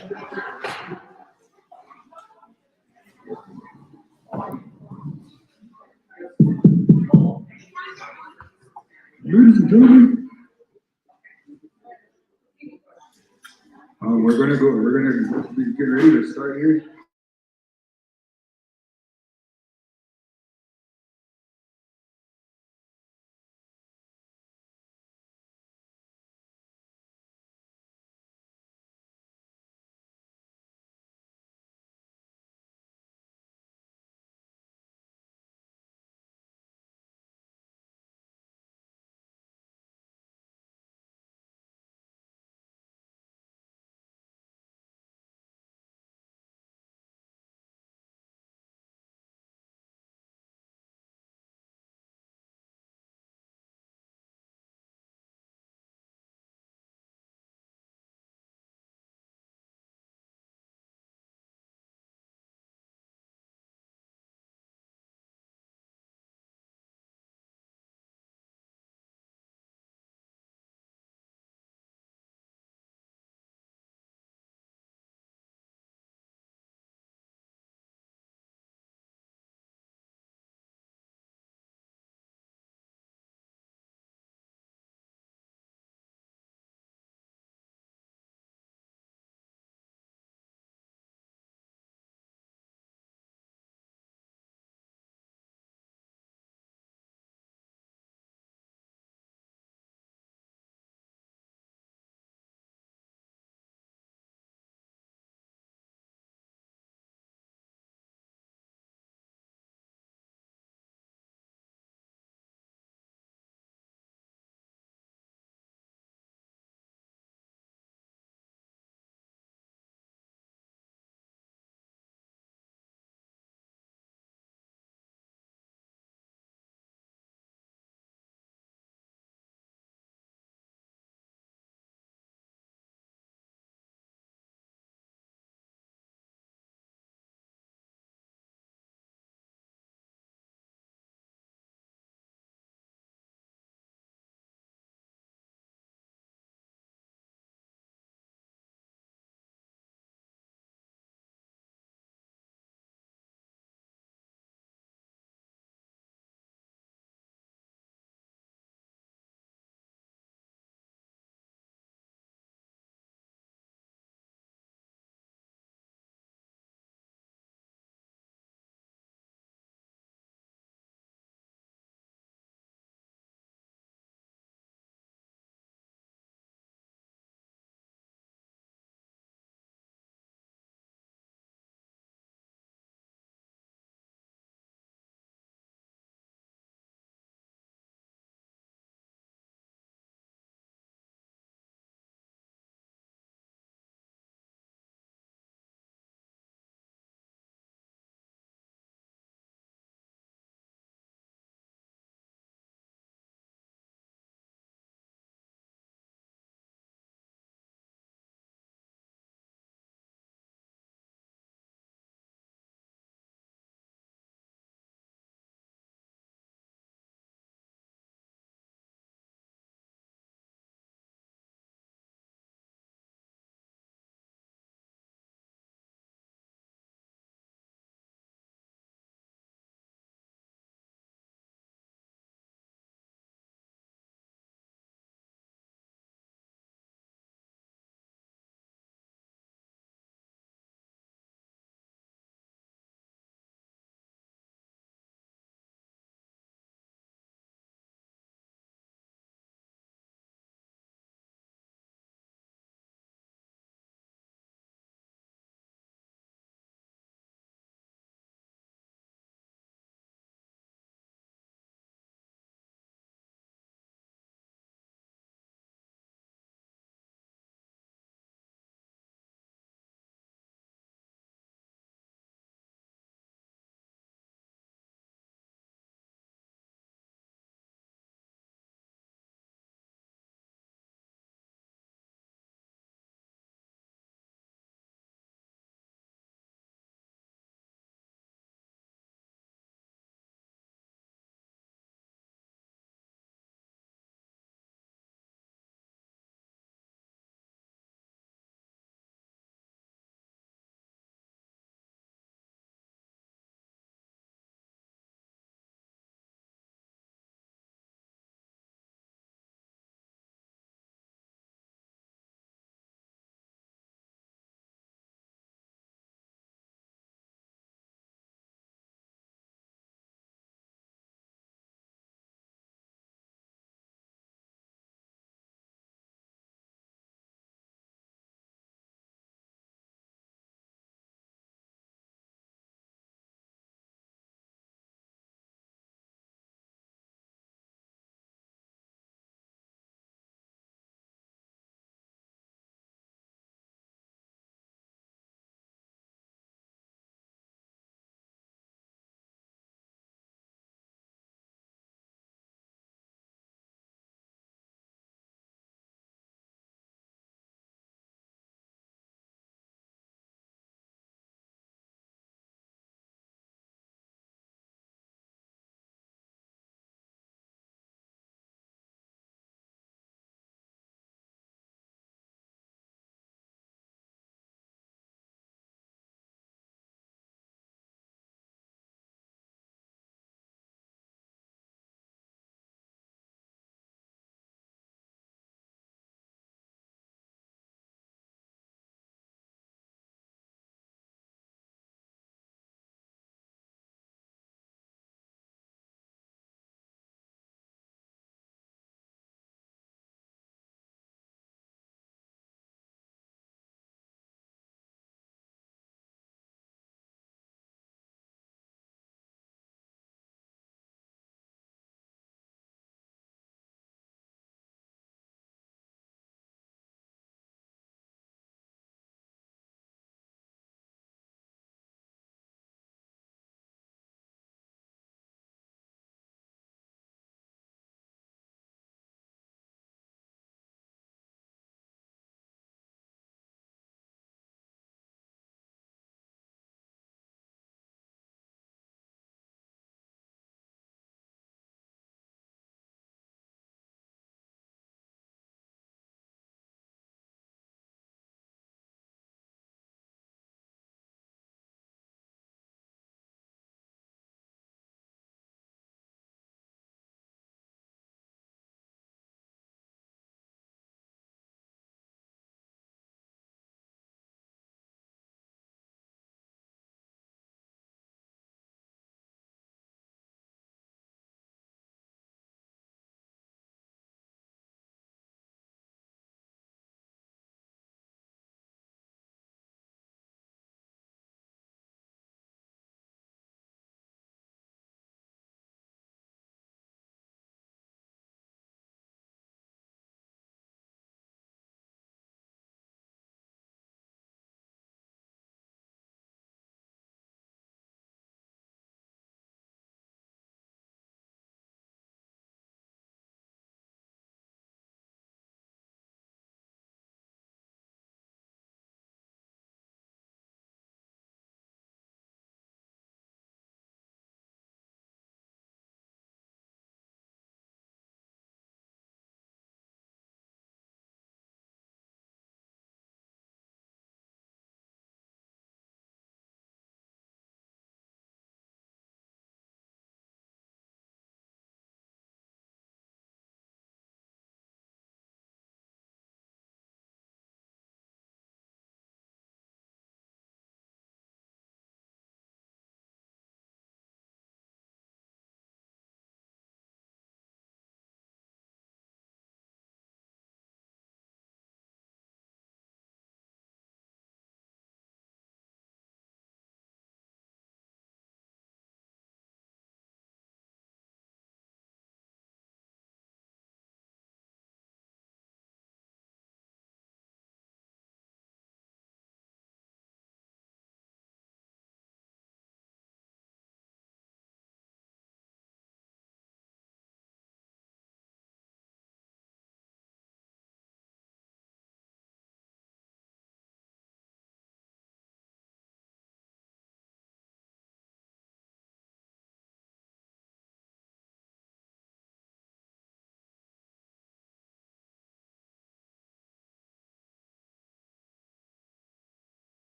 Ladies and gentlemen, we're gonna get ready to start here.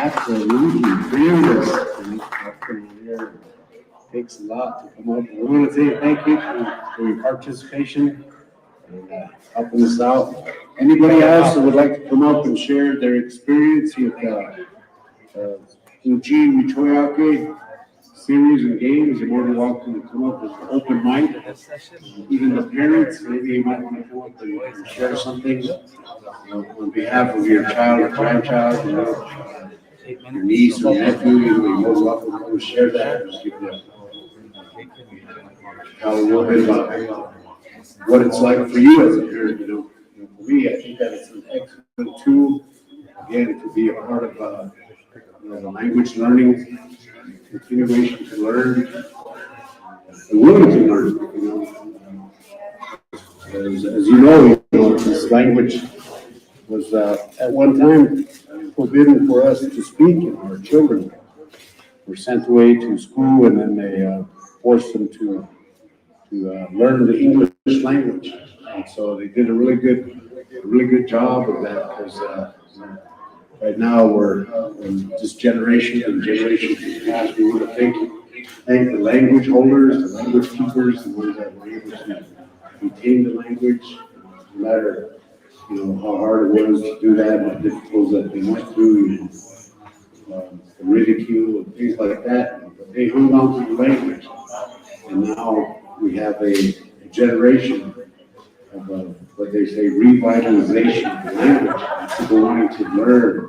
app that really created us. It takes a lot to come up. We want to say thank you for your participation and helping us out. Anybody else that would like to come up and share their experience with Uŋčí Wičhóoyake series and games, you're more than welcome to come up with an open mind. Even the parents, maybe you might want to come up and share something on behalf of your child or grandchild, your niece or nephew. You're more than welcome to share that. Just give them a little bit about what it's like for you as a parent. For me, I think that it's an excellent tool, again, to be a part of the language learning, continuation to learn, and willing to learn. As you know, this language was at one time forbidden for us to speak, and our children were sent away to school, and then they forced them to learn the English language. And so they did a really good job of that, because right now we're in this generation and generations past. We want to thank the language holders, the language keepers, the ones that were able to retain the language, no matter how hard it was to do that, and the difficulties that they went through, the ridicule and things like that. But they hung on to the language, and now we have a generation of what they say revitalization of the language. People wanting to learn.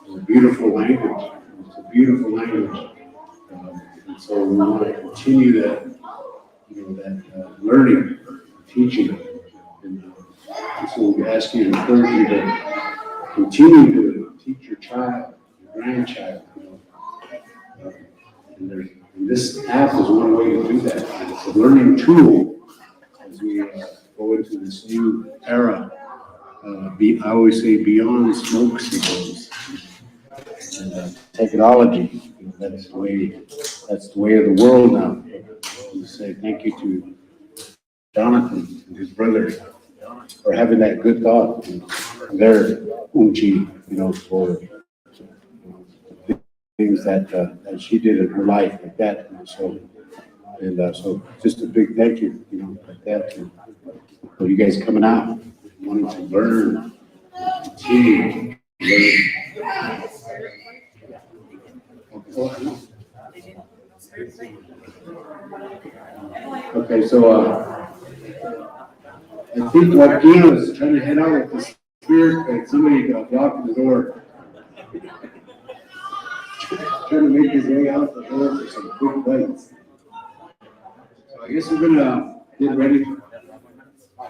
It's a beautiful language. It's a beautiful language. And so we want to continue that, learning, teaching. And so we ask you, encourage you to continue to teach your child, your grandchild. And this app is one way to do that. It's a learning tool as we go into this new era. I always say beyond smoke signals and technology. That's the way of the world now. We say thank you to Jonathan and his brother for having that good thought. Their Uŋčí, for things that she did in her life like that. So just a big thank you, like that, for you guys coming out, wanting to learn, continue to learn. Okay, so I think Joaquin is trying to head out with the spirit, but somebody blocked the door. Trying to make his way out the door for some quick bites. So I guess we're gonna get ready.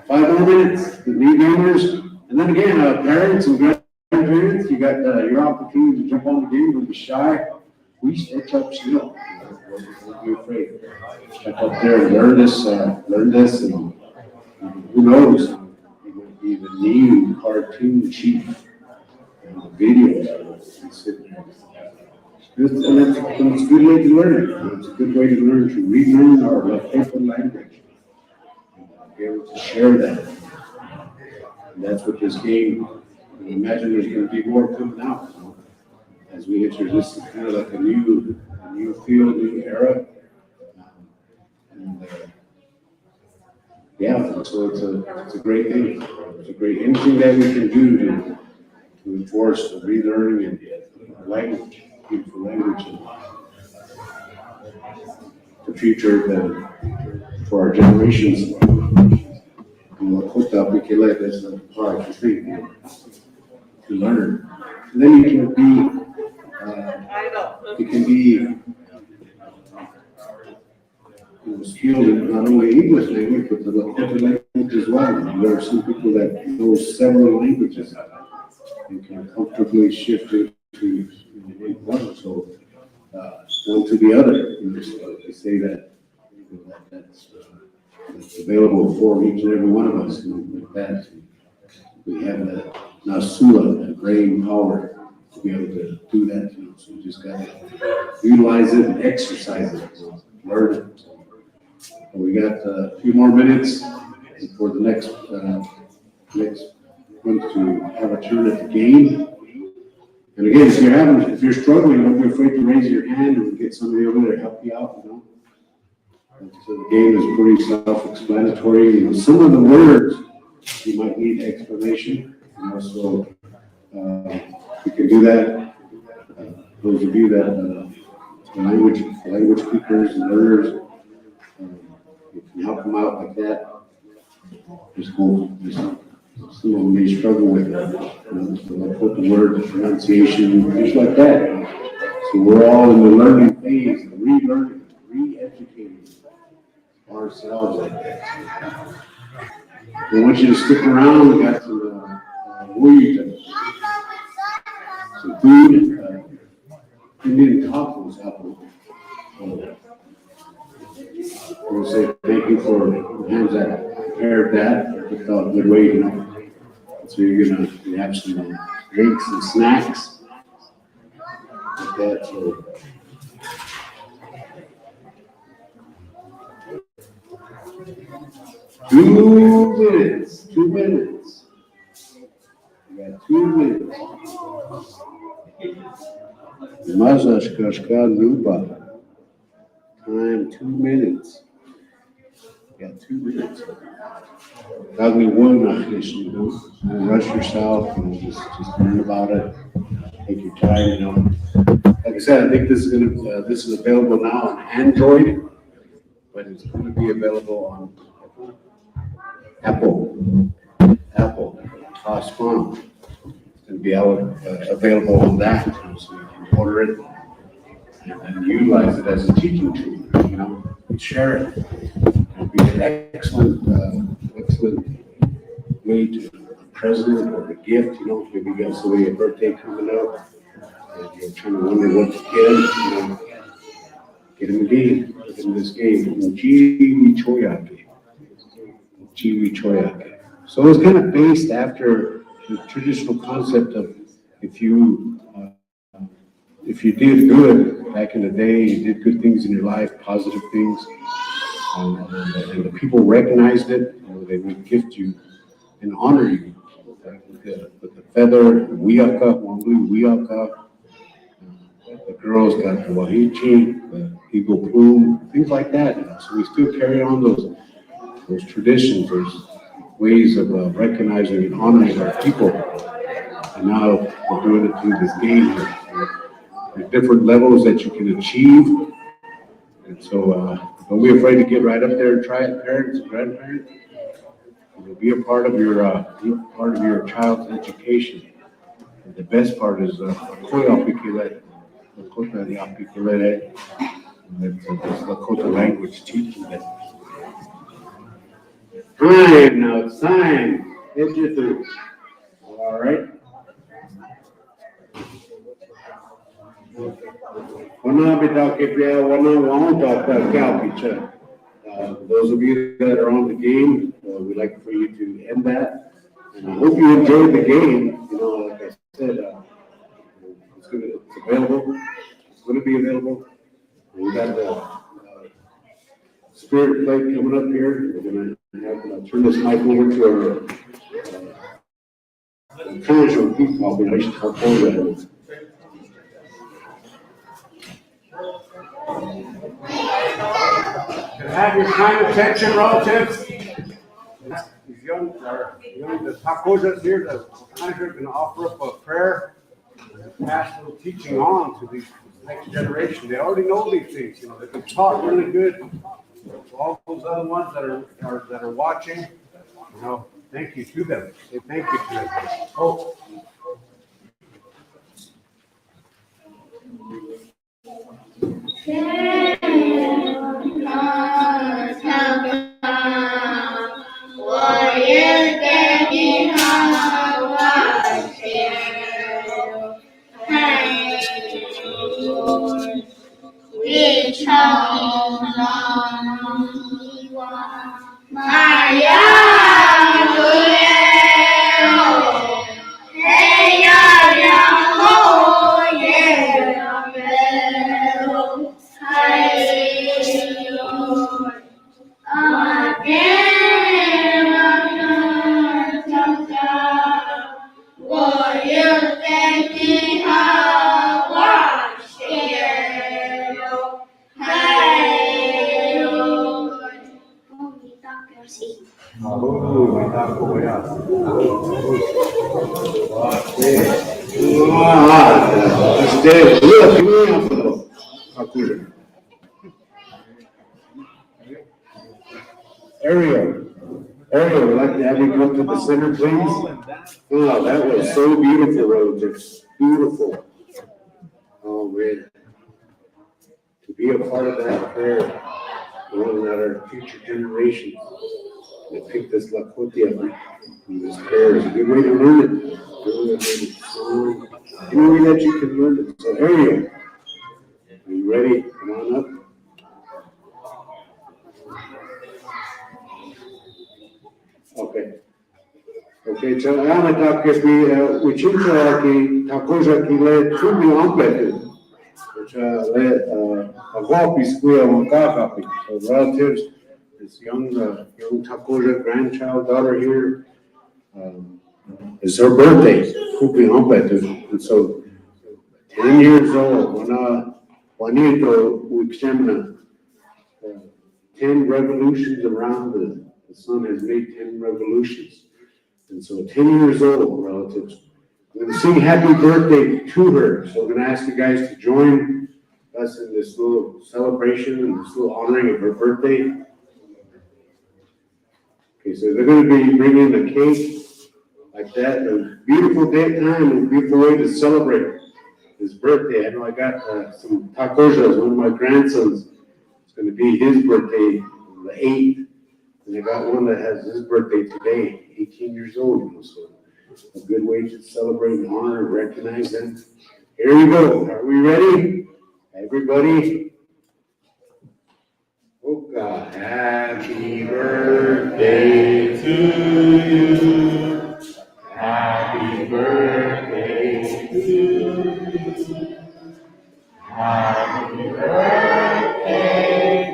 5 more minutes, the new gamers, and then again, parents and grandparents, you got your opportunity to jump on the game. Don't be shy. We stretch up still. Don't be afraid. Step up there and learn this, and who knows? It will be the new cartoon chief video. It's a good way to learn it. It's a good way to learn to relearn our paper language. Be able to share that. And that's what this game, imagine there's going to be more coming out. As we enter this kind of like a new field, new era. So it's a great thing. It's a great anything that we can do to enforce the relearning and language, beautiful language, and the future for our generations. That's a hard thing to learn. And then you can be skilled in not only English language, but the other language as well. There are some people that know several languages and can comfortably shift it to one, so one to the other. So they say that's available for each and every one of us. Like that, we have that nasula, that brain power to be able to do that. So we just got to utilize it and exercise it, learn it. We got a few more minutes, for the next one to have a turn at the game. And again, if you're struggling, don't be afraid to raise your hand and get somebody over there to help you out, So the game is pretty self-explanatory. Some of the words you might need explanation, so we can do that. Those of you that language speakers and learners, you can help them out like that. Some of them may struggle with put the word pronunciation, things like that. So we're all in the learning phase, relearning, re-educating ourselves like that. I want you to stick around. We got some some food, Indian tacos happening. We'll say thank you for the hands that prepared that. It's a good way, So you're gonna have some drinks and snacks like that. So 2 minutes. 2 minutes. You got 2 minutes. Masash Kashka Lupa. Time 2 minutes. You got 2 minutes. That'll be one issue, Don't rush yourself and just learn about it. Take your time, Like I said, I think this is available now on Android, but it's going to be available on Apple. Smartphone. It's going to be available on that, so you can order it and utilize it as a teaching tool. Share it. It'll be an excellent way to a present or a gift. Maybe you got somebody a birthday coming up, and you're trying to wonder what to get them. Get them a game. Get them this game. Uŋčí Wičhóoyake. So it's kind of based after the traditional concept of if you did good back in the day, you did good things in your life, positive things, and the people recognized it, they would gift you and honor you with the feather, the wiaka. The girls got the wahichi, the eagle plume, things like that. So we still carry on those traditions, those ways of recognizing and honoring our people. And now we're doing it through this game here. There's different levels that you can achieve. And so don't be afraid to get right up there and try it, parents and grandparents. Be a part of your child's education. And the best part is that's Lakota language teaching that. Time now, it's time. Hit you through. All right. Those of you that are on the game, we'd like for you to end that. And I hope you enjoyed the game. Like I said, it's available. It's going to be available. We got the spirit plate coming up here. We're going to turn this mic over to our casual people operation. Have your kind attention, relatives. These young the takojas here, the manager are going to offer up a prayer and pass a little teaching on to the next generation. They already know these things, they've been taught really good. All those other ones that are watching, thank you to them. Say thank you to them. Oh. Ariel, Ariel, would like to have you come to the center, please. Oh, that was so beautiful, relatives. Beautiful. Oh, man. To be a part of that prayer, knowing that our future generations will pick this Lakota up. This prayer is a good way to learn it. So, any way that you can learn it. So, Ariel, are you ready? Come on up. Okay. Okay, so Ana taka bi učinka ki također ki le čudni ompletu, which le agopi skuja makapi. So relatives, this young također grandchild daughter here, it's her birthday, kupi ompletu, and so 10 years old. When Juanito Uixemna, 10 revolutions around the sun has made 10 revolutions. And so 10 years old, relatives. I'm going to sing happy birthday to her. So I'm going to ask you guys to join us in this little celebration and this little honoring of her birthday. Okay, so they're going to be bringing the cake like that. A beautiful day time and a beautiful way to celebrate his birthday. I know I got some tacojas, one of my grandsons. It's going to be his birthday on the 8th. And I got one that has his birthday today, 18 years old, so a good way to celebrate and honor and recognize them. Here we go. Are we ready? Everybody? Oh God, happy birthday to you. Happy birthday to you. Happy birthday,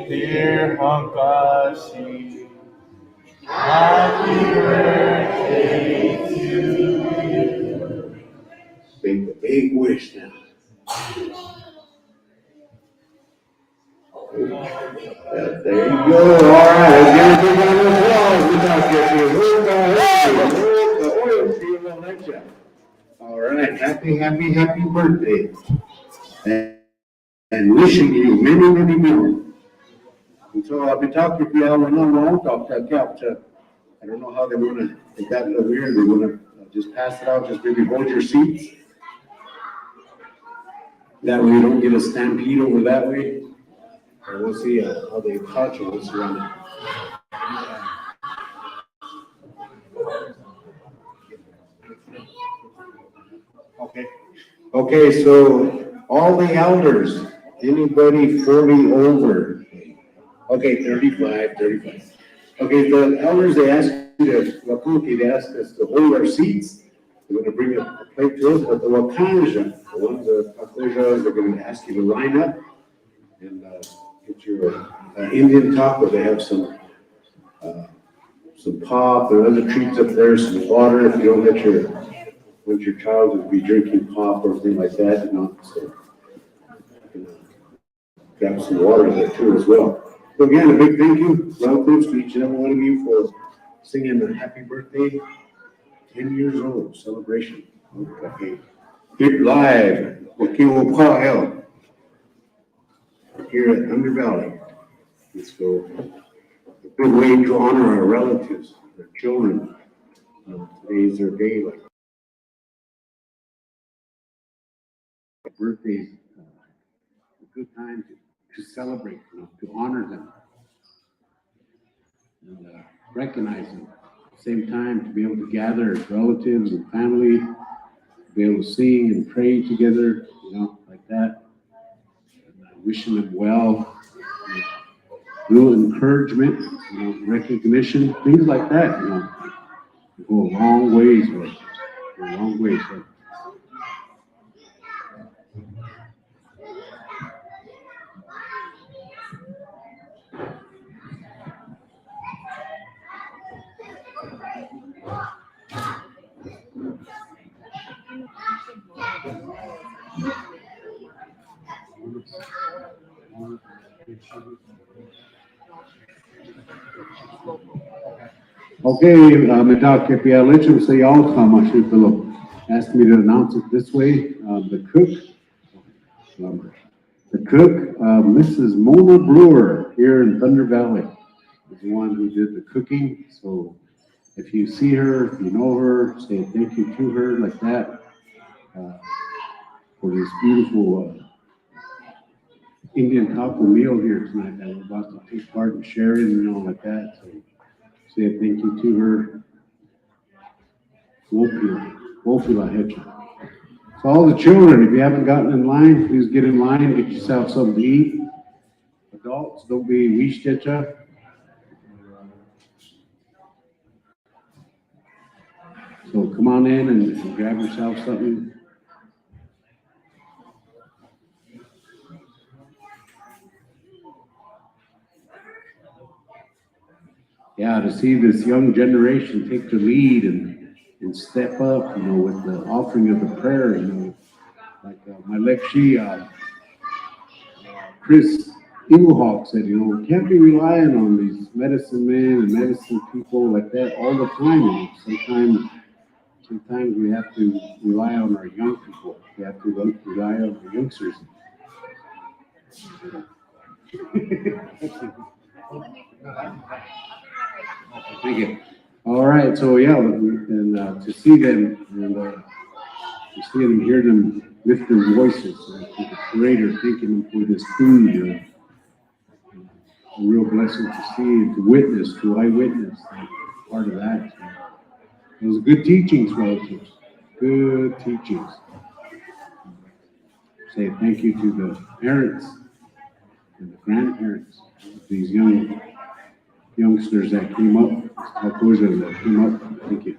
dear Hankashi. Happy birthday to you. Make a big wish now. There you go. All right, let's give a big round of applause. We're not getting all right, happy birthday. And wishing you many, many more. And so I'll be talking to you all along. I don't know how they want to, they got it over here. They want to just pass it out, just maybe hold your seats. That way you don't get a stampede over that way. And we'll see how they touch or what's around it. Okay, so all the elders, anybody 40 over? Okay, 35. Okay, the elders, they asked they asked us to hold our seats. They're going to bring a plate to us, but the Wakanja, the ones that they're going to ask you to line up and get your Indian taco. They have some pop and other treats up there, some water if you don't want your child to be drinking pop or anything like that, so grab some water there too as well. So again, a big thank you, relatives, to each and every one of you for singing a happy birthday, 10 years old celebration. Okay. Hit live with Kiwo here at Thunder Valley. Let's go. A good way to honor our relatives, our children. Today is their day. Like birthdays, a good time to celebrate, to honor them, and recognize them. At the same time, to be able to gather as relatives and family, to be able to sing and pray together, like that. And wishing them well, little encouragement, recognition, things like that. Go a long ways with it. Go a long ways with it. Okay, Medak, if you let him say all time, I should asked me to announce it this way. Um, the cook, Mrs. Mona Brewer here in Thunder Valley is the one who did the cooking. So if you see her, if you know her, say thank you to her like that uh, for this beautiful Indian taco meal here tonight that we're about to take part in sharing and all like that. So say a thank you to her. Wofila Hecha. So all the children, if you haven't gotten in line, please get in line, get yourself something to eat. Adults, don't be wish-techa. So come on in and grab yourself something. Yeah, to see this young generation take the lead and step up, with the offering of the prayer, like my Lekshi, Chris Eaglehawk said, we can't be relying on these medicine men and medicine people like that all the time. Sometimes we have to rely on our young people. We have to rely on the youngsters. Thank you. All right, so yeah, and to see them and to see them, hear them lift their voices, I think it's greater thanking them for this food. A real blessing to see, to witness, to eyewitness, part of that. So it was good teachings, relatives. Good teachings. Say thank you to the parents and the grandparents of these youngsters that came up, that came up, thank you,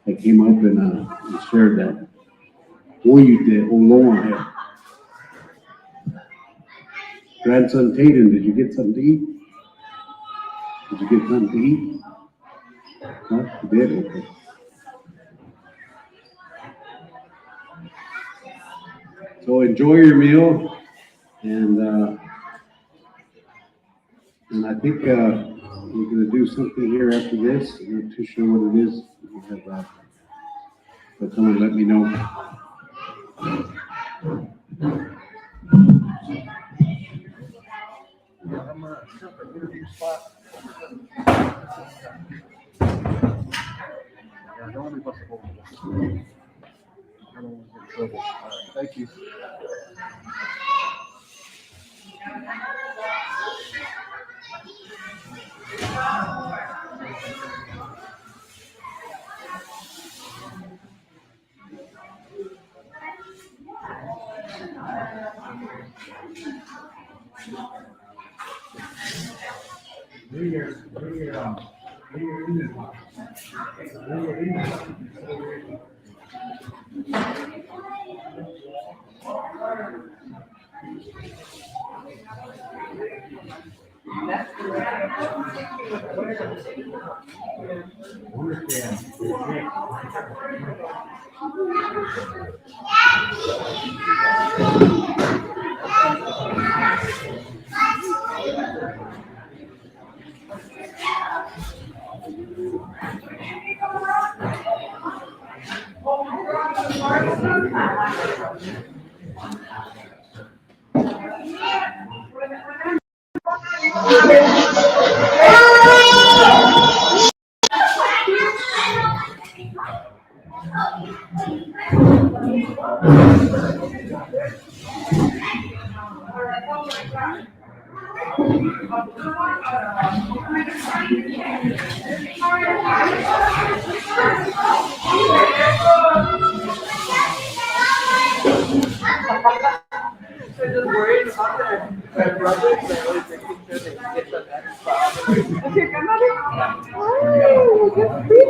that came up and shared that. Boy, you did, Lord. Grandson Tatum, did you get something to eat? Did you get something to eat? No, you did? Okay. So enjoy your meal, and I think we're going to do something here after this. I'm not too sure what it is. We have, but someone let me know. Thank you. So just worried about their brothers, they're always making sure they get the next spot. Okay, grandmother? Oh, that's pretty.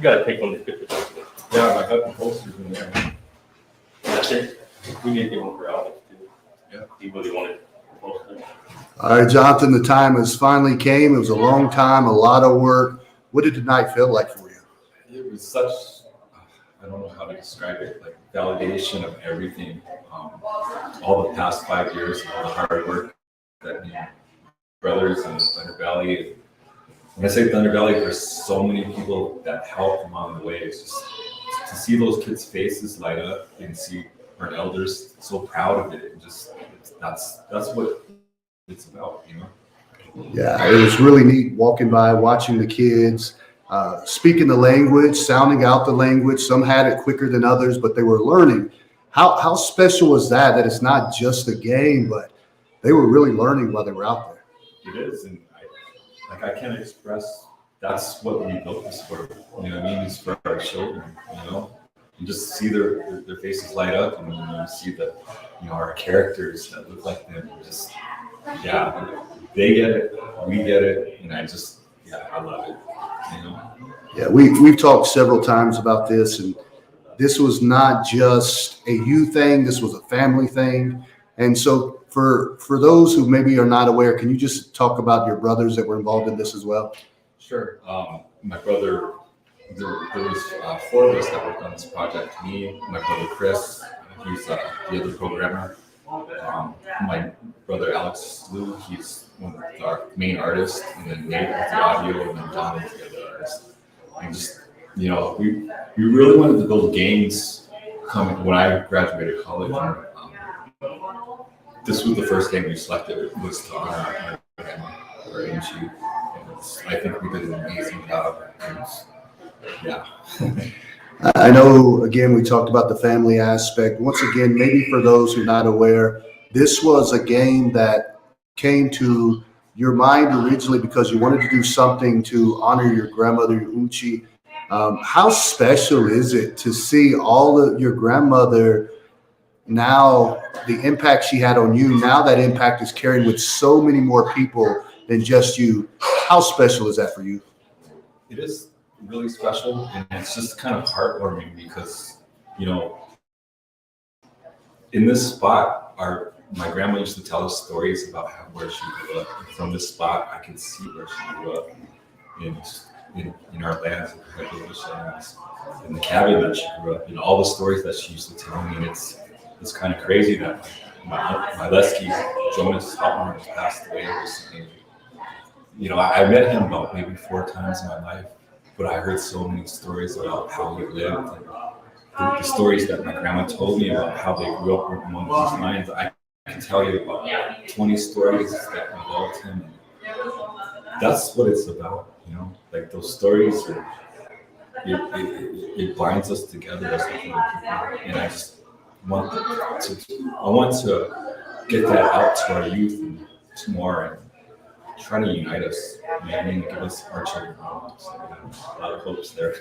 gotta take one of these pictures. Yeah, I got the posters in there. That's it. We need to get one for Alex too. Yeah. He really wanted a poster. All right, Jonathan, the time has finally came. It was a long time, a lot of work. What did tonight feel like for you? It was such, I don't know how to describe it, like validation of everything. All the past 5 years of all the hard work that brothers in Thunder Valley. When I say Thunder Valley, there's so many people that help along the way. It's just to see those kids' faces light up and see our elders so proud of it. And just that's what it's about, you know. Yeah, it was really neat walking by, watching the kids, speaking the language, sounding out the language. Some had it quicker than others, but they were learning. How special was that it's not just a game, but they were really learning while they were out there. It is, and I can't express. That's what we built this for. You know what I mean? It's for our children. You know, and just see their faces light up, and you see the, our characters that look like them. Just they get it, we get it, and I love it. You know. Yeah, we've talked several times about this, and this was not just a you thing. This was a family thing, and so. For those who maybe are not aware, can you just talk about your brothers that were involved in this as well? Sure. My brother, there was 4 of us that worked on this project. Me, my brother Chris, he's the other programmer. My brother Alex Lou, he's one of our main artists, and then Nate with the audio, and then Don with the other artist. And just, we really wanted to build games when I graduated college. This was the first game we selected, was to honor our grandma, our Uŋčí. I think we did an amazing job. I know, again, we talked about the family aspect. Once again, maybe for those who are not aware, this was a game that came to your mind originally because you wanted to do something to honor your grandmother, your Uŋčí. How special is it to see all of your grandmother now, the impact she had on you, now that impact is carried with so many more people than just you? How special is that for you? It is really special, and it's just kind of heartwarming because, in this spot, my grandma used to tell us stories about where she grew up. And from this spot, I can see where she grew up in our lands, in the cabin that she grew up in, all the stories that she used to tell me. And it's kind of crazy that my Lesky, Jonas Hotman, has passed away recently. I met him about maybe 4 times in my life, but I heard so many stories about how he lived, and the stories that my grandma told me about how they grew up among these lines. I can tell you about 20 stories that involved him. That's what it's about, like those stories. It binds us together as a people, and I want to get that out to our youth and more, and try to unite us. Give us our children. So, a lot of hopes there.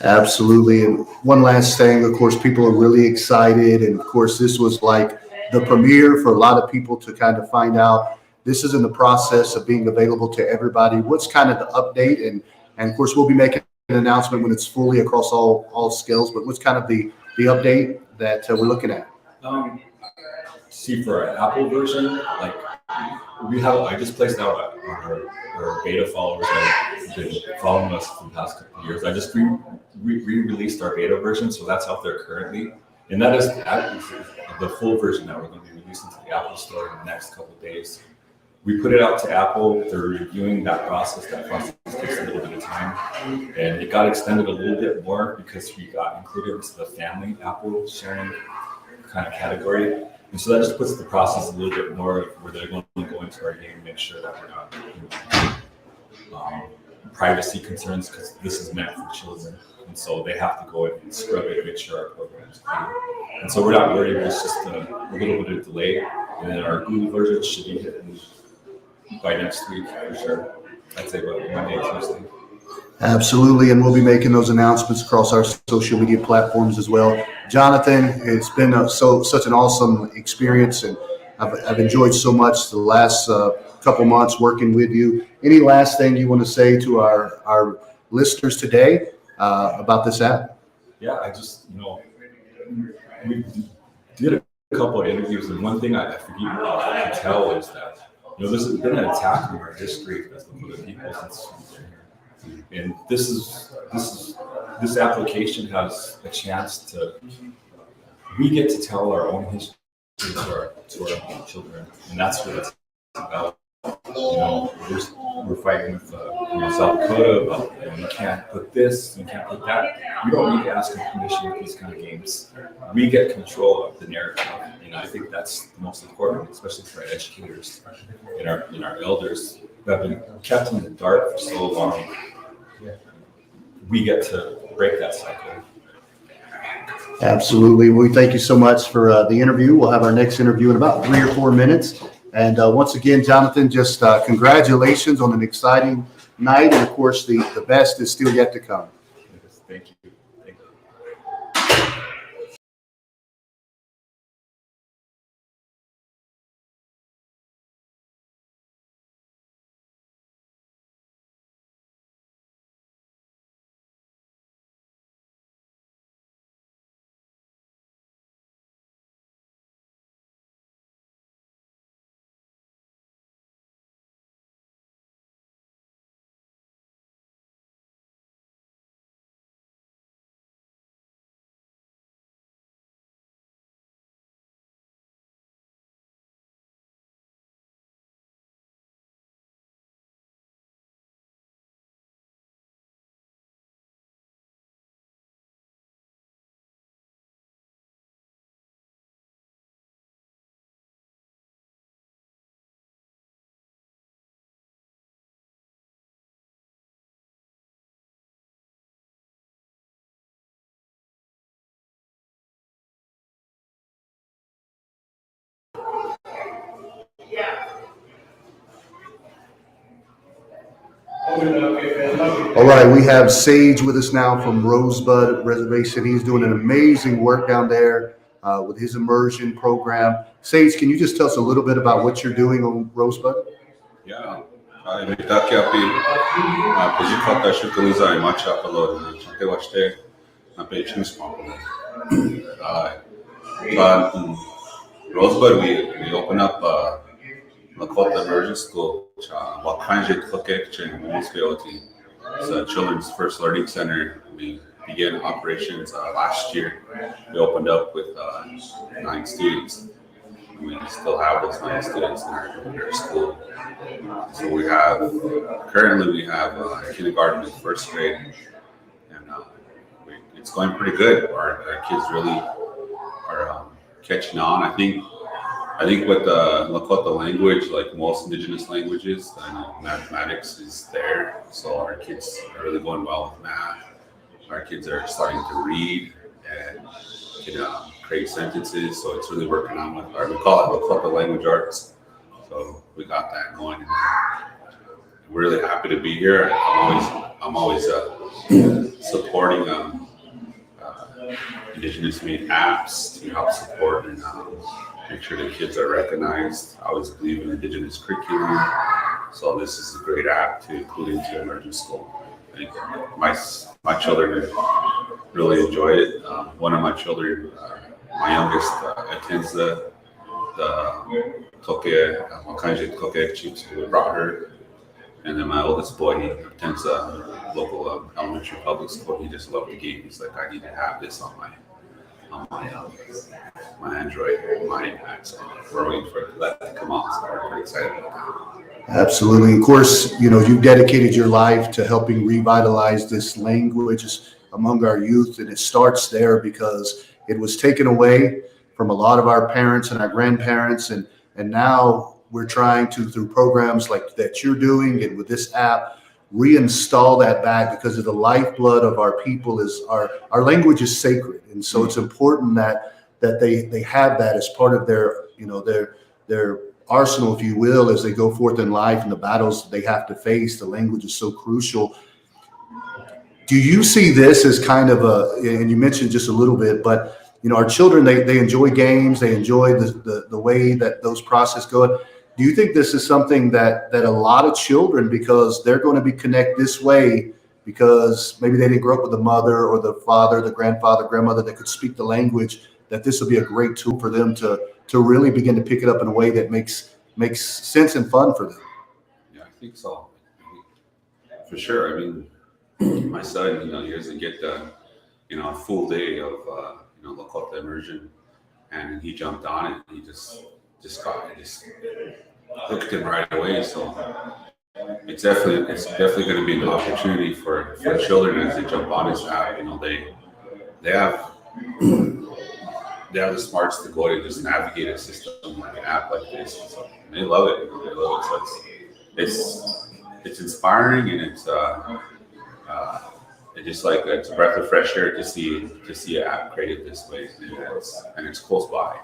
Absolutely. And one last thing, of course, people are really excited. And of course, this was like the premiere for a lot of people to kind of find out. This is in the process of being available to everybody. What's kind of the update? And of course, we'll be making an announcement when it's fully across all scales. But what's kind of the update that we're looking at? See, for our Apple version, like I just placed out our beta followers that have been following us for the past couple of years. I just re-released our beta version, so that's out there currently. And that is the full version that we're going to be releasing to the Apple Store in the next couple of days. We put it out to Apple. They're reviewing that process. That process takes a little bit of time. And it got extended a little bit more because we got included into the family Apple sharing kind of category. And so that just puts the process a little bit more where they're going to go into our game and make sure that we're not privacy concerns, because this is meant for children. And so they have to go in and scrub it and make sure our program is clean. And so we're not worried. It's just a little bit of delay. And then our Google version should be hitting by next week for sure. I'd say about Monday, Tuesday. Absolutely, and we'll be making those announcements across our social media platforms as well. Jonathan, it's been such an awesome experience, and I've enjoyed so much the last couple months working with you. Any last thing you want to say to our listeners today about this app? Yeah, I just, we did a couple of interviews, and one thing I think you can tell is that, this has been an attack on our history as the people since we've been here. And this application has a chance we get to tell our own history to our children, and that's what it's about. We're fighting with South Dakota about you can't put this, you can't put that. We don't need to ask them permission with these kind of games. We get control of the narrative, and I think that's the most important, especially for our educators and our elders who have been kept in the dark for so long. We get to break that cycle. Absolutely. We thank you so much for the interview. We'll have our next interview in about 3 or 4 minutes. And once again, Jonathan, just congratulations on an exciting night. And of course, the best is still yet to come. Thank you. All right, we have Sage with us now from Rosebud Reservation. He's doing an amazing work down there with his immersion program. Sage, can you just tell us a little bit about what you're doing on Rosebud? Yeah, Wičhóoyake App pojechał się zajmować apelor, te właśnie na pejczym spokojnie. But Rosebud, we open up Lakota Immersion School, Uŋčí Wičhóoyake App. It's a children's first learning center. We began operations last year. We opened up with 9 students. We still have those 9 students in our school. So currently we have kindergarten and first grade, and it's going pretty good. Our kids really are catching on. I think with the Lakota language, like most indigenous languages, mathematics is there. So our kids are really going well with math. Our kids are starting to read and can create sentences. So it's really working on we call it Lakota language arts. So we got that going. We're really happy to be here. I'm always supporting indigenous made apps to help support and make sure the kids are recognized. I always believe in indigenous curriculum. So this is a great app to include into immersion school. I think my children really enjoy it. One of my children, my youngest, attends the Uŋčí Wičhóoyake App. We brought her. And then my oldest boy, he attends a local elementary public school. He just loved the game. He's like, I need to have this on my Android, my iPad. So we're waiting for that to come out. So we're pretty excited about that. Absolutely. Of course, you've dedicated your life to helping revitalize this language among our youth. And it starts there because it was taken away from a lot of our parents and our grandparents. And now we're trying to, through programs like that you're doing and with this app, reinstall that back, because of the lifeblood of our people is our language is sacred. And so it's important that they have that as part of their arsenal, if you will, as they go forth in life and the battles they have to face. The language is so crucial. Do you see this as kind of and you mentioned just a little bit, but our children, they enjoy games, they enjoy the way that those processes go. Do you think this is something that a lot of children, because they're going to be connected this way because maybe they didn't grow up with the mother or the father, the grandfather, grandmother that could speak the language, that this will be a great tool for them to really begin to pick it up in a way that makes sense and fun for them. Yeah, I think so. For sure. I mean, my son, he doesn't get a full day of, Lakota immersion, and he jumped on it. He just hooked him right away. So it's definitely going to be an opportunity for children as they jump on this app. They have the smarts to go to just navigate a system like an app like this. So they love it. They love it. So it's inspiring, and it's just like it's a breath of fresh air to see an app created this way, and it's close by.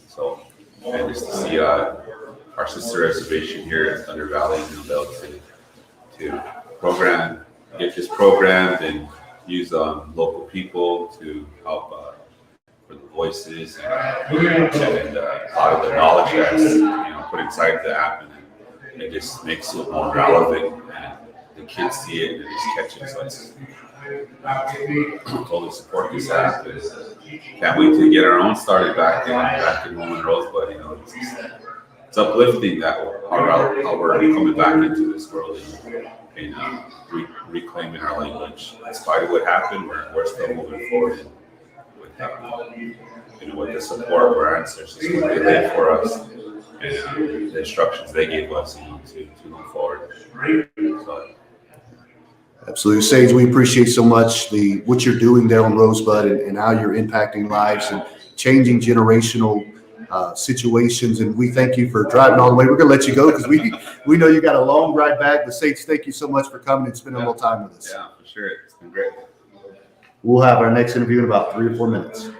So, and just to see our sister reservation here in Thunder Valley, be able to get this programmed and use local people to help for the voices and a lot of the knowledge that's put inside the app, and it just makes it more relevant, and the kids see it and they just catch it. So it's totally support this app. And can't wait to get our own started back in Roman Rosebud. It's uplifting that how we're coming back into this world and reclaiming our language. In spite of what happened, we're still moving forward with the support of our ancestors, what they laid for us, and the instructions they gave us to move forward. So, Absolutely. Sage, we appreciate so much what you're doing there on Rosebud and how you're impacting lives and changing generational situations. And we thank you for driving all the way. We're going to let you go because we know you got a long ride back. But Sage, thank you so much for coming and spending a little time with us. yeah, for sure. It's been great. We'll have our next interview in about 3 or 4 minutes.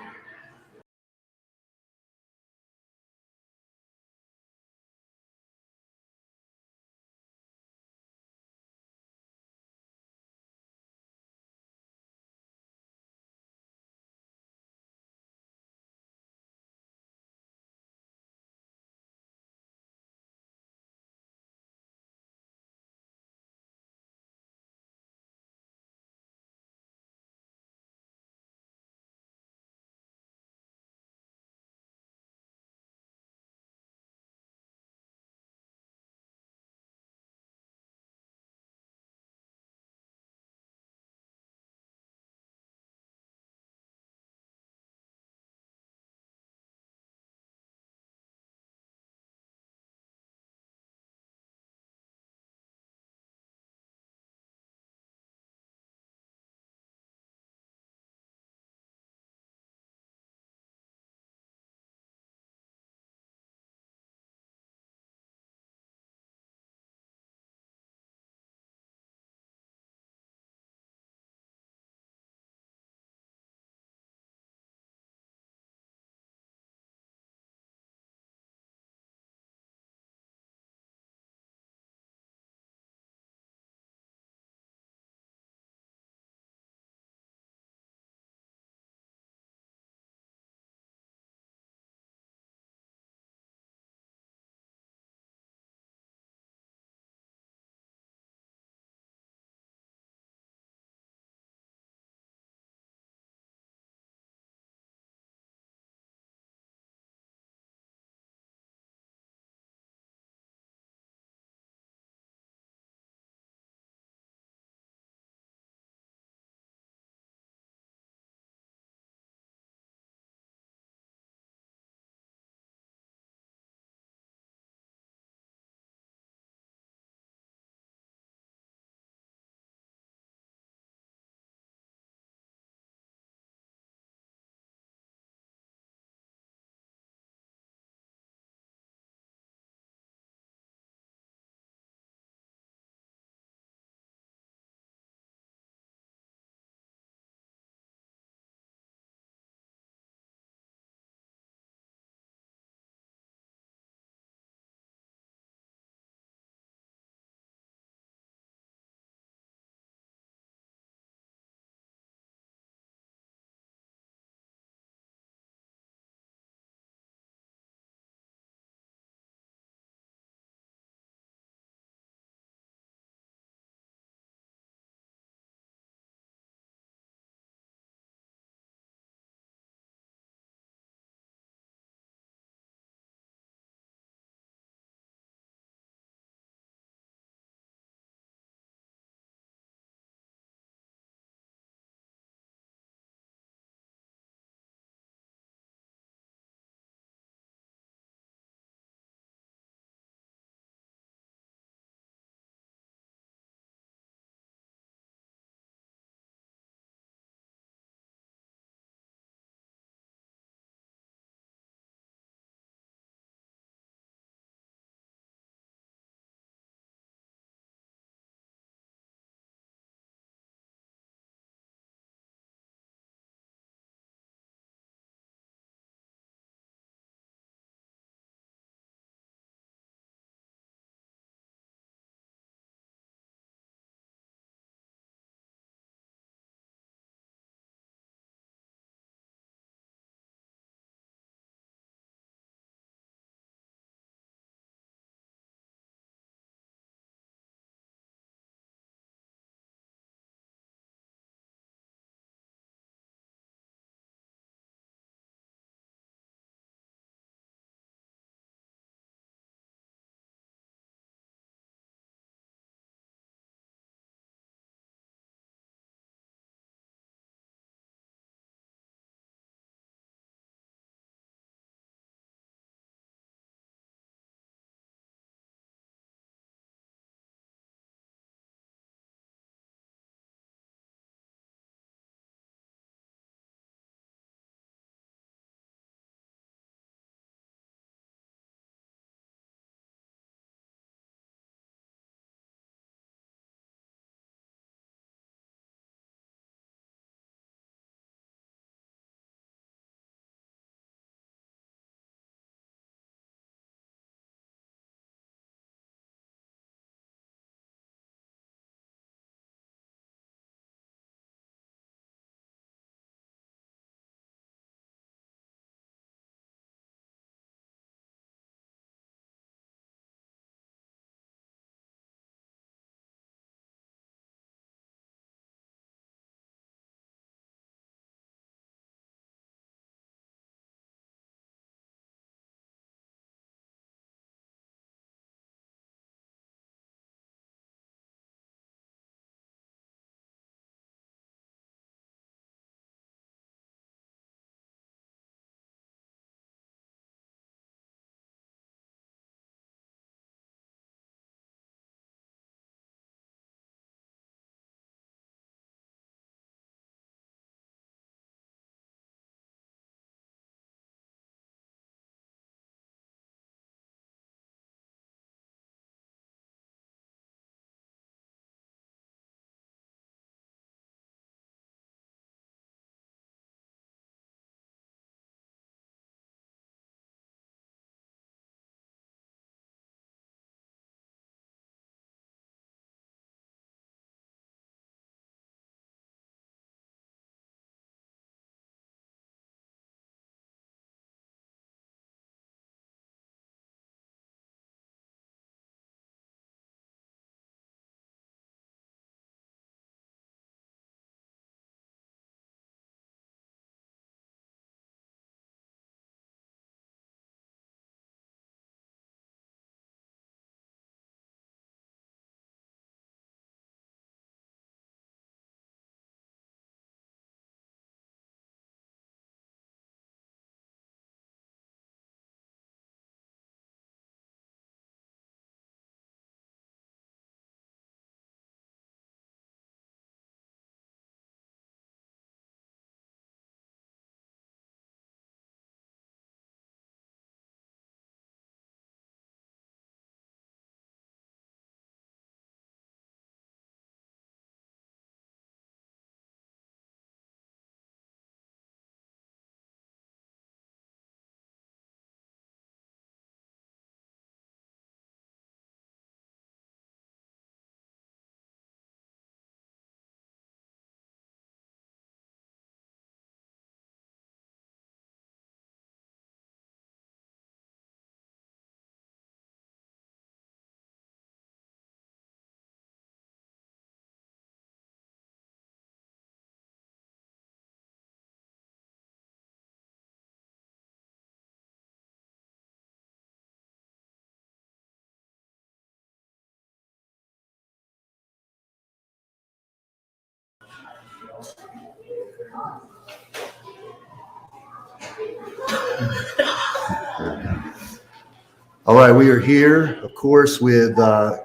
All right, we are here, of course, with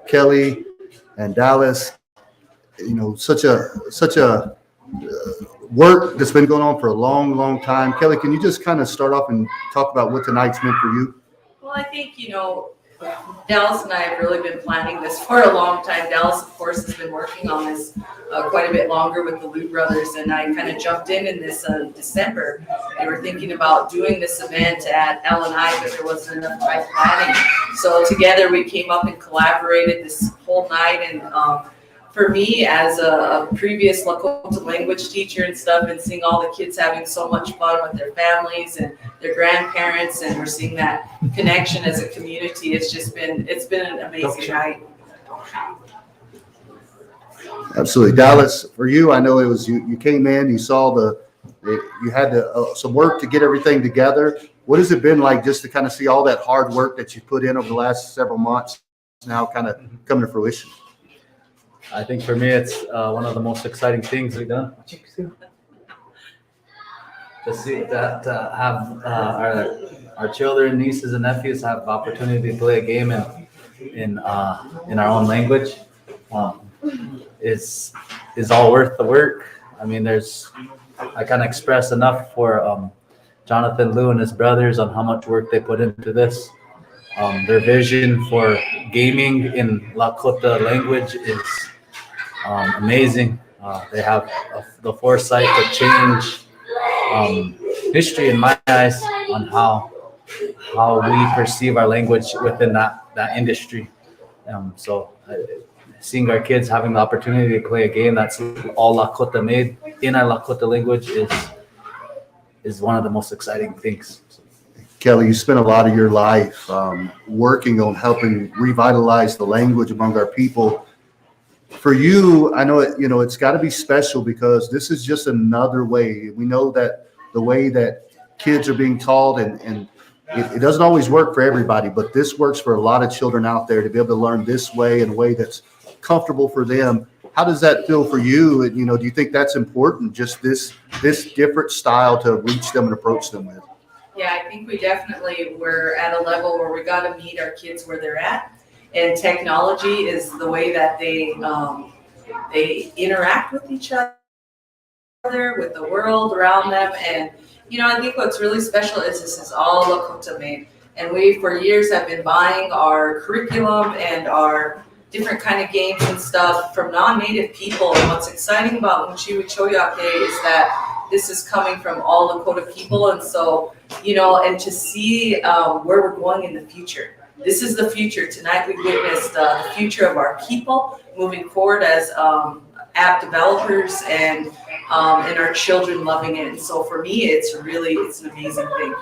Kelly and Dallas. You know, such a work that's been going on for a long, long time. Kelly, can you just kind of start off and talk about what tonight's meant for you? Well, I think, Dallas and I have really been planning this for a long time. Dallas, of course, has been working on this quite a bit longer with the Lou brothers, and I kind of jumped in this December. They were thinking about doing this event at L&I, but there wasn't enough time planning. So together we came up and collaborated this whole night, and for me, as a previous Lakota language teacher and stuff, and seeing all the kids having so much fun with their families and their grandparents, and we're seeing that connection as a community, it's been an amazing night. Absolutely. Dallas, for you, I know it was you came in, you saw you had some work to get everything together. What has it been like just to kind of see all that hard work that you put in over the last several months now kind of come to fruition? I think for me, it's one of the most exciting things we've done. To see that have our children, nieces, and nephews have the opportunity to play a game in our own language is all worth the work. I mean, I can't express enough for Jonathan, Lou, and his brothers on how much work they put into this. Their vision for gaming in Lakota language is amazing. They have the foresight to change history in my eyes on how we perceive our language within that industry. So seeing our kids having the opportunity to play a game that's all Lakota made in our Lakota language is one of the most exciting things. Kelly, you spent a lot of your life working on helping revitalize the language among our people. For you, I know it's got to be special because this is just another way. We know that the way that kids are being taught, and it doesn't always work for everybody, but this works for a lot of children out there to be able to learn this way in a way that's comfortable for them. How does that feel for you? And, do you think that's important, just this different style to reach them and approach them with? Yeah, I think we're at a level where we got to meet our kids where they're at. And technology is the way that they interact with each other, with the world around them. And, I think what's really special is this is all Lakota made. And we, for years, have been buying our curriculum and our different kind of games and stuff from non-native people. And what's exciting about Uŋčí Wičhóoyake is that this is coming from all Lakota people. And so, and to see where we're going in the future. This is the future. Tonight we witnessed the future of our people moving forward as app developers and our children loving it. And so for me, it's an amazing thing.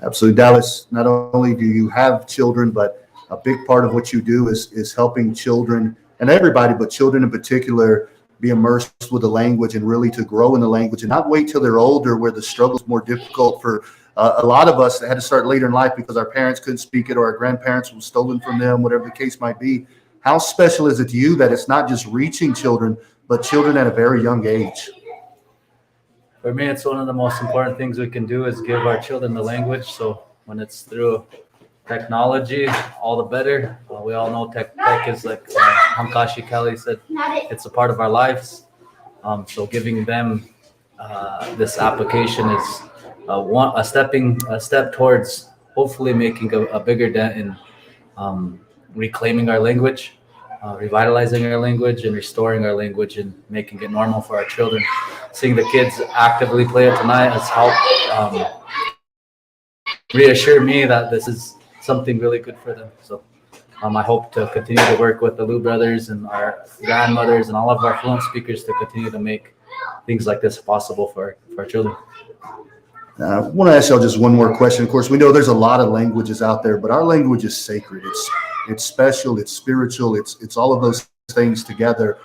Absolutely. Dallas, not only do you have children, but a big part of what you do is helping children, and everybody, but children in particular, be immersed with the language and really to grow in the language and not wait till they're older where the struggle is more difficult for a lot of us that had to start later in life because our parents couldn't speak it or our grandparents were stolen from them, whatever the case might be. How special is it to you that it's not just reaching children, but children at a very young age? For me, it's one of the most important things we can do is give our children the language. So when it's through technology, all the better. We all know tech is like Uŋčí Kelly said, it's a part of our lives. So giving them this application is a step towards hopefully making a bigger dent in reclaiming our language, revitalizing our language, and restoring our language and making it normal for our children. Seeing the kids actively play it tonight has helped reassure me that this is something really good for them. So I hope to continue to work with the Lou brothers and our grandmothers and all of our fluent speakers to continue to make things like this possible for our children. I want to ask y'all just one more question. Of course, we know there's a lot of languages out there, but our language is sacred. It's special. It's spiritual. It's all of those things together.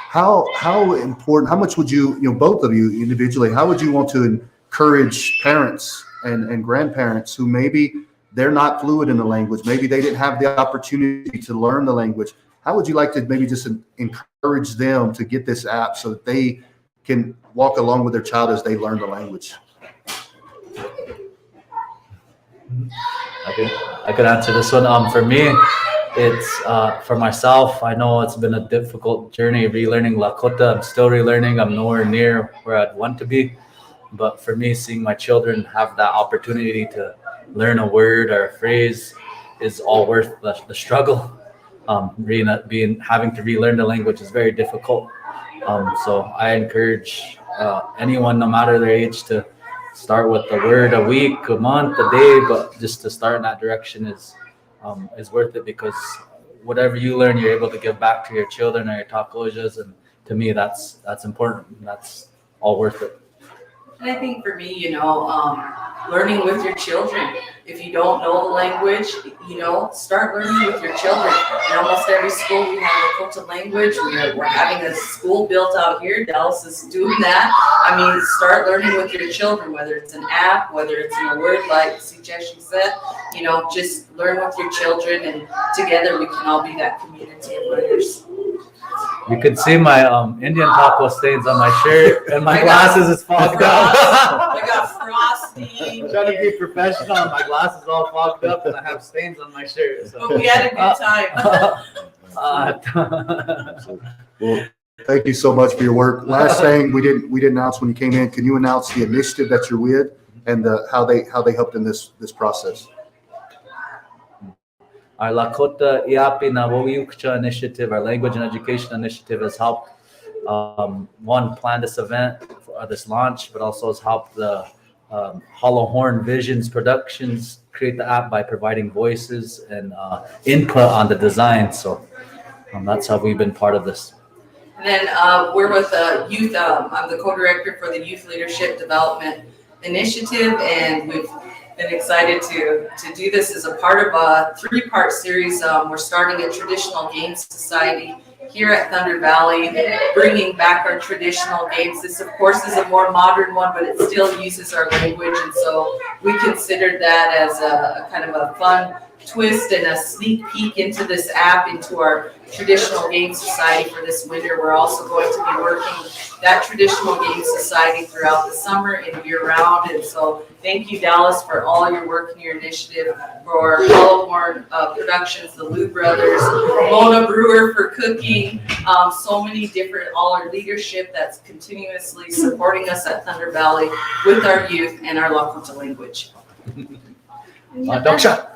How important? How much would you both of you individually? How would you want to encourage parents and grandparents who maybe they're not fluent in the language, maybe they didn't have the opportunity to learn the language? How would you like to maybe just encourage them to get this app so that they can walk along with their child as they learn the language? I could answer this one. For me, it's for myself. I know it's been a difficult journey relearning Lakota. I'm still relearning. I'm nowhere near where I'd want to be. But for me, seeing my children have that opportunity to learn a word or a phrase is all worth the struggle. Having to relearn the language is very difficult. So I encourage anyone, no matter their age, to start with a word a week, a month, a day, but just to start in that direction is worth it, because whatever you learn, you're able to give back to your children or your takojas, and to me, that's important. That's all worth it. And I think for me, learning with your children. If you don't know the language, start learning with your children. In almost every school, we have a Lakota language. We're having a school built out here. Dallas is doing that. I mean, start learning with your children, whether it's an app, whether it's in a word, like Sujeshi said. Just learn with your children, and together we can all be that community of learners. You can see my Indian taco stains on my shirt, and my glasses is fogged up. I got frosty. I'm trying to be professional, and my glasses all fogged up, and I have stains on my shirt. So. But we had a good time. Well, thank you so much for your work. Last thing, we didn't announce when you came in. Can you announce the initiative that you're with and how they helped in this process? Our Lakota Iapi na Woyukcha initiative, our language and education initiative, has helped plan this event, this launch, but also has helped the Hollow Horn Visions Productions create the app by providing voices and input on the design. So that's how we've been part of this. And then we're with the youth. I'm the co-director for the Youth Leadership Development Initiative, and we've been excited to do this as a part of a 3-part series. We're starting a traditional games society here at Thunder Valley, bringing back our traditional games. This, of course, is a more modern one, but it still uses our language, and so we considered that as a kind of a fun twist and a sneak peek into this app, into our traditional game society for this winter. We're also going to be working that traditional game society throughout the summer and year-round. And so thank you, Dallas, for all your work and your initiative, for Hollow Horn Productions, the Lou Brothers, Mona Brewer for cooking, so many different, all our leadership that's continuously supporting us at Thunder Valley with our youth and our Lakota language. Doksha.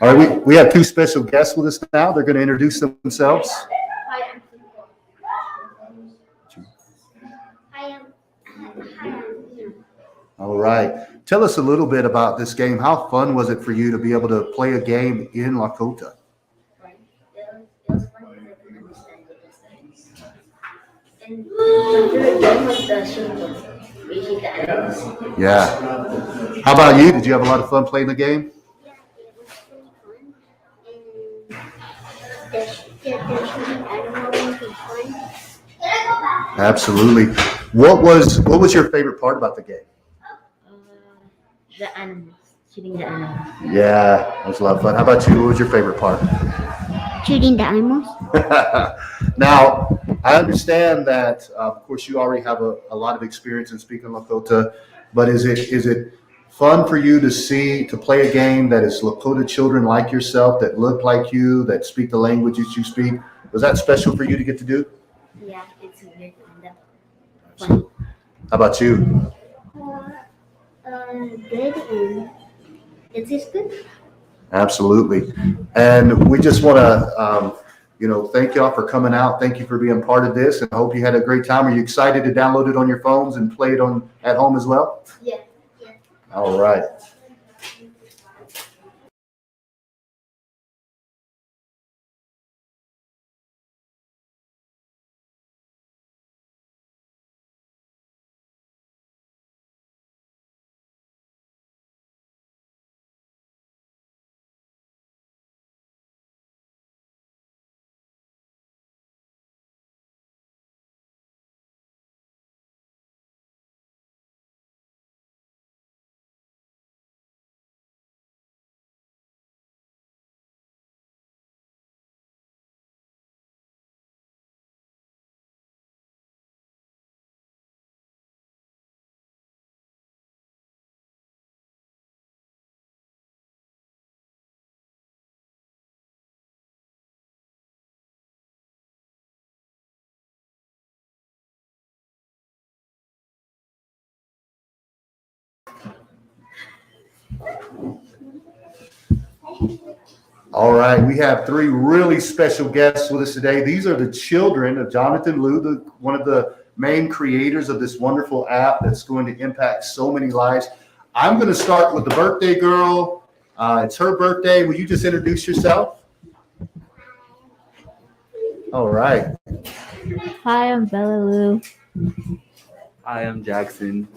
All right, we have 2 special guests with us now. They're going to introduce themselves. All right. Tell us a little bit about this game. How fun was it for you to be able to play a game in Lakota? Yeah. How about you? Did you have a lot of fun playing the game? Absolutely. What was your favorite part about the game? The animals, shooting the animals. Yeah, that was a lot of fun. How about you? What was your favorite part? Shooting the animals. Now, I understand that, of course, you already have a lot of experience in speaking Lakota, but is it fun for you to see, to play a game that is Lakota children like yourself, that look like you, that speak the languages you speak? Was that special for you to get to do? Yeah, it's weird kind of funny. How about you? Good, and it is good. Absolutely. And we just want to, thank y'all for coming out. Thank you for being part of this, and I hope you had a great time. Are you excited to download it on your phones and play it at home as well? Yeah. All right. All right, we have three really special guests with us today. These are the children of Jonathan Liu, one of the main creators of this wonderful app that's going to impact so many lives. I'm going to start with the birthday girl. It's her birthday. Will you just introduce yourself? All right. Hi, I'm Bella Lou. I am Jackson.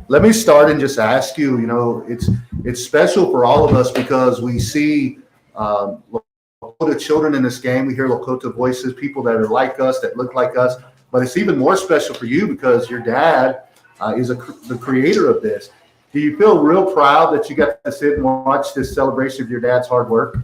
Let me start and just ask you, it's special for all of us because we see Lakota children in this game. We hear Lakota voices, people that are like us, that look like us. But it's even more special for you because your dad is the creator of this. Do you feel real proud that you got to sit and watch this celebration of your dad's hard work?